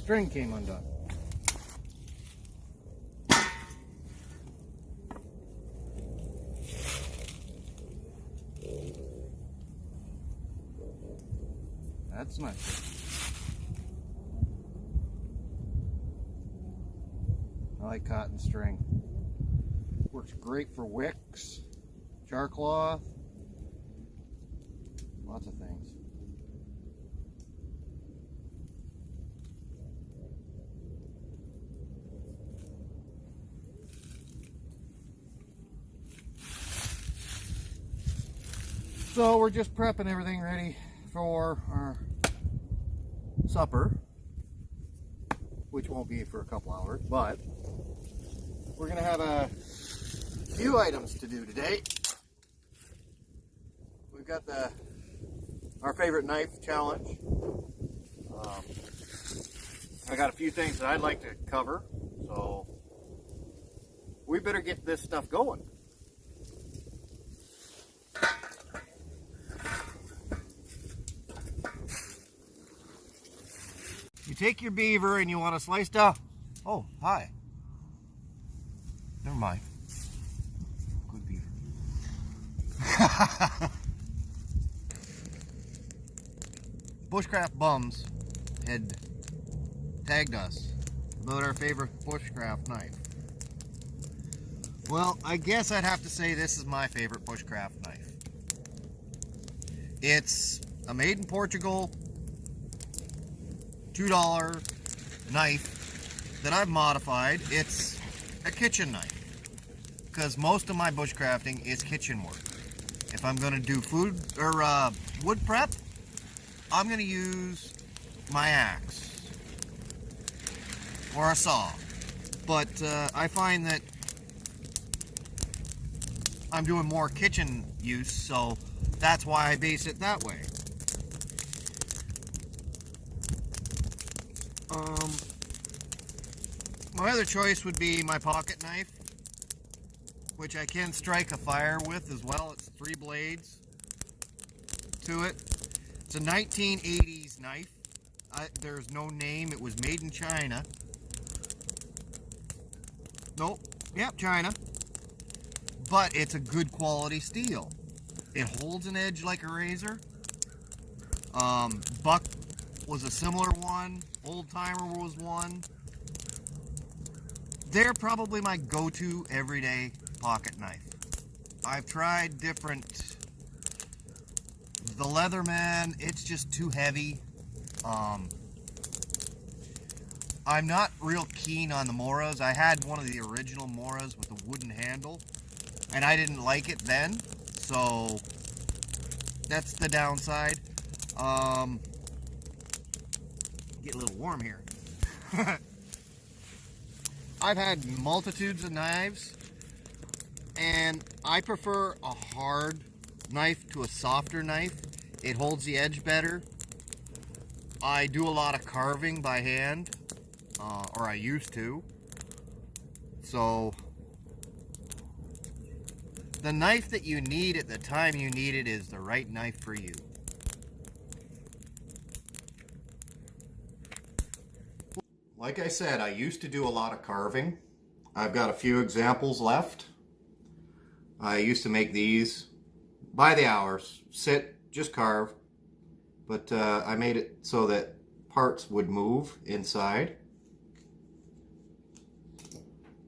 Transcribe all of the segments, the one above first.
string came undone. That's nice. I like cotton string. Works great for wicks, jar cloth, lots of things. So we're just prepping everything ready for our supper, which won't be for a couple hours, but we're gonna have a few items to do today. We've got our favorite knife challenge. I got a few things that I'd like to cover, so we better get this stuff going. You take your beaver and you want to slice down. Oh, hi. Never mind. Good beaver. Bushcraft Bums had tagged us about our favorite bushcraft knife. Well, I guess I'd have to say this is my favorite bushcraft knife. It's a made in Portugal $2 knife that I've modified. It's a kitchen knife because most of my bushcrafting is kitchen work. If I'm going to do food or wood prep, I'm going to use my axe or a saw. But I find that I'm doing more kitchen use, so that's why I base it that way. My other choice would be my pocket knife, which I can strike a fire with as well. It's 3 blades to it. It's a 1980s knife. There's no name. It was made in China. Nope. Yep, China. But it's a good quality steel. It holds an edge like a razor. Buck was a similar one. Old Timer was one. They're probably my go-to everyday pocket knife. I've tried different. The Leatherman, it's just too heavy. I'm not real keen on the Moras. I had one of the original Moras with a wooden handle, and I didn't like it then, so that's the downside. Get a little warm here. I've had multitudes of knives, and I prefer a hard knife to a softer knife. It holds the edge better. I do a lot of carving by hand, or I used to. So the knife that you need at the time you need it is the right knife for you. Like I said, I used to do a lot of carving. I've got a few examples left. I used to make these by the hours, sit, just carve. But I made it so that parts would move inside.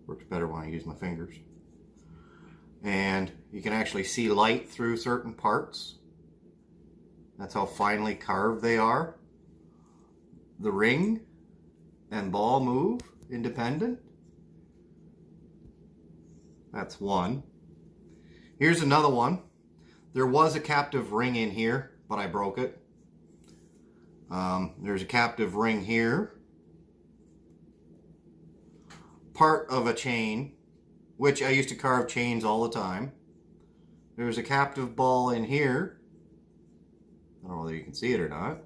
Works better when I use my fingers. And you can actually see light through certain parts. That's how finely carved they are. The ring and ball move independent. That's one. Here's another one. There was a captive ring in here, but I broke it. There's a captive ring here. Part of a chain, which I used to carve chains all the time. There's a captive ball in here. I don't know whether you can see it or not.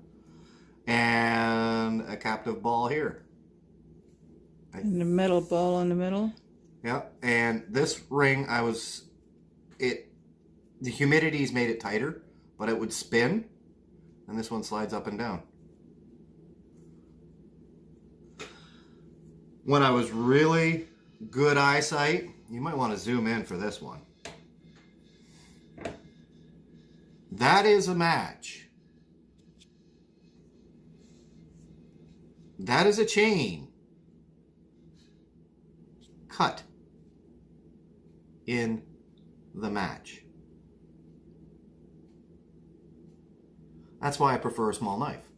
And a captive ball here. And the metal ball in the middle. Yeah, and this ring, the humidity's made it tighter, but it would spin, and this one slides up and down. when I was really good eyesight, you might want to zoom in for this one. That is a match. That is a chain cut in the match. That's why I prefer a small knife.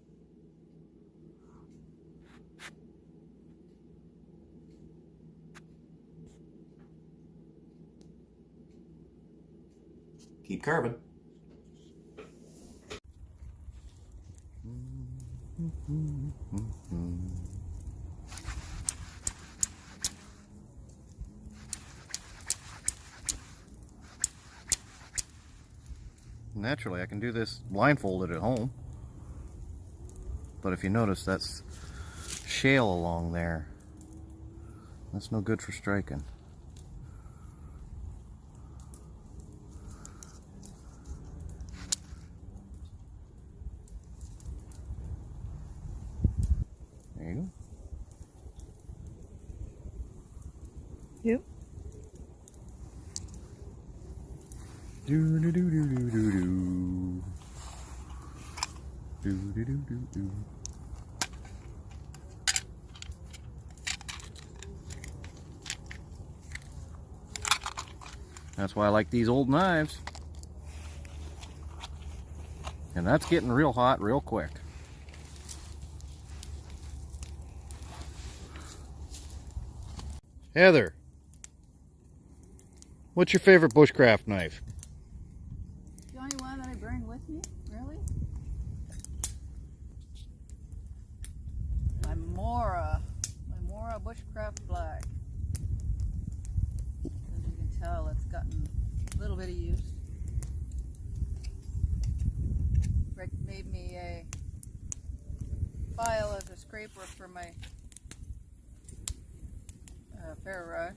Keep carving. Naturally, I can do this blindfolded at home. But if you notice, that's shale along there. That's no good for striking. There you go. Yep. Do do do do do do do. Do do do do do. That's why I like these old knives. And that's getting real hot real quick. Heather, what's your favorite bushcraft knife? The only one that I bring with me, really? My Mora Bushcraft Black. As you can tell, it's gotten a little bit of use. Rick made me a file as a scraper for my ferro rod.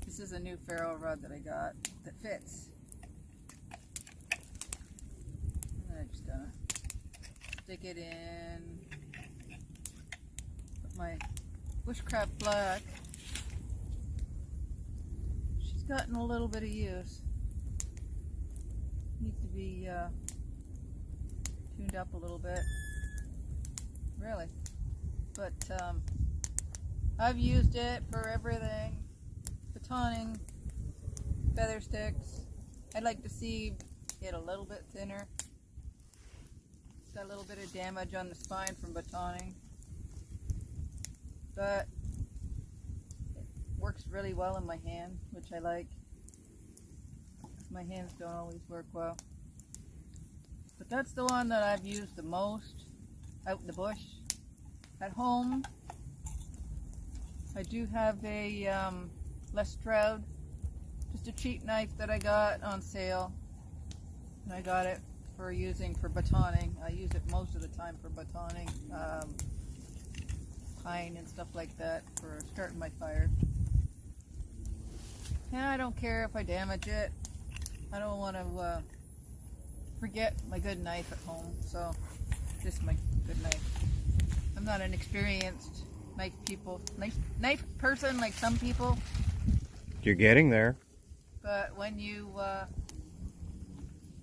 This is a new ferro rod that I got that fits. And I'm just gonna stick it in. Put my Bushcraft Black. She's gotten a little bit of use. Needs to be tuned up a little bit. Really. But I've used it for everything. Batoning, feather sticks. I'd like to see it a little bit thinner. It's got a little bit of damage on the spine from batoning. But it works really well in my hand, which I like. My hands don't always work well. But that's the one that I've used the most out in the bush. At home, I do have a less Stroud, just a cheap knife that I got on sale, and I got it for using for batoning. I use it most of the time for batoning, pine and stuff like that for starting my fire. And I don't care if I damage it. I don't want to forget my good knife at home, so this is my good knife. I'm not an experienced knife person like some people. You're getting there. But when you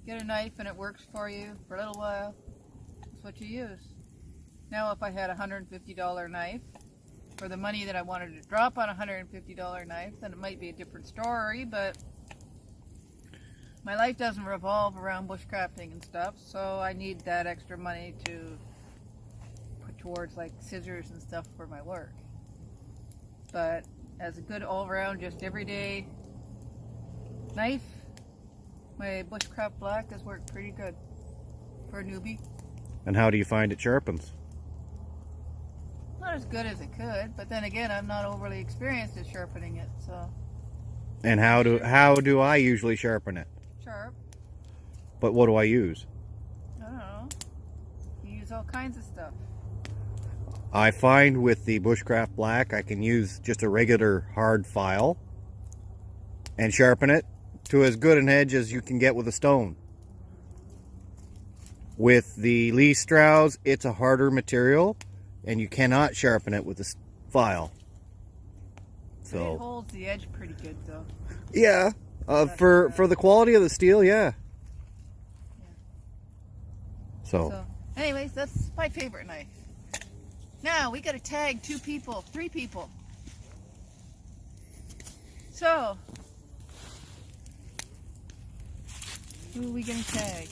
get a knife and it works for you for a little while, that's what you use. Now if I had a $150 knife, for the money that I wanted to drop on a $150 knife, then it might be a different story, but my life doesn't revolve around bushcrafting and stuff, so I need that extra money to put towards like scissors and stuff for my work. But as a good all-around, just everyday knife, my Bushcraft Black has worked pretty good for a newbie. And how do you find it sharpens? Not as good as it could, but then again, I'm not overly experienced at sharpening it, so. And how do I usually sharpen it? Sharp. But what do I use? I don't know. You use all kinds of stuff. I find with the Bushcraft Black, I can use just a regular hard file and sharpen it to as good an edge as you can get with a stone. With the Lee Strauss, it's a harder material, and you cannot sharpen it with file. It So holds the edge pretty good though. yeah, for the quality of the steel, yeah. So, anyways, that's my favorite knife. Now we got to tag 2 people, 3 people. So, who are we gonna tag?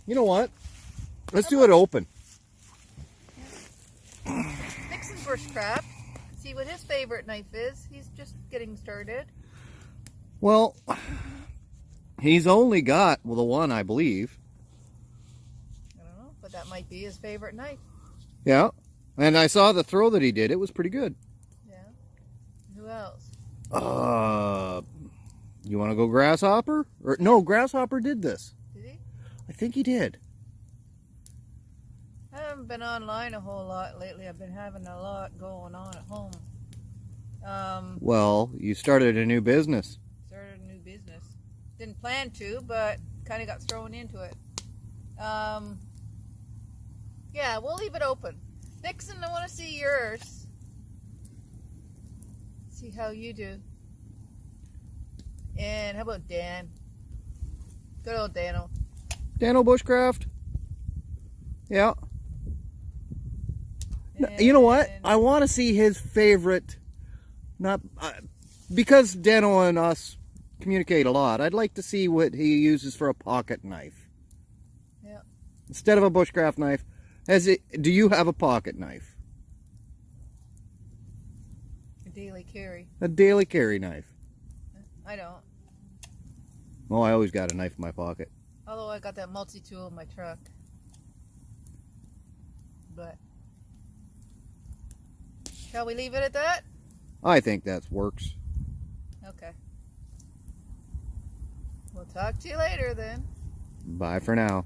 You know what? Let's do it open. Nixon Bushcraft. See what his favorite knife is. He's just getting started. Well, he's only got the one, I believe. I don't know, but that might be his favorite knife. Yeah, and I saw the throw that he did. It was pretty good. Yeah. Who else? You want to go Grasshopper? Or no, Grasshopper did this. Did he? I think he did. I haven't been online a whole lot lately. I've been having a lot going on at home. Well, you started a new business. Started a new business. Didn't plan to, but kind of got thrown into it. Yeah, we'll leave it open. Nixon, I want to see yours. See how you do. And how about Dan? Good old Dano. Dano Bushcraft. Yeah. You know what? I want to see his favorite. Not because Dano and us communicate a lot. I'd like to see what he uses for a pocket knife. Yeah. Instead of a Bushcraft knife, do you have a pocket knife? A daily carry. A daily carry knife. I don't. Oh, I always got a knife in my pocket. Although I got that multi-tool in my truck. But shall we leave it at that? I think that works. Okay. We'll talk to you later then. Bye for now.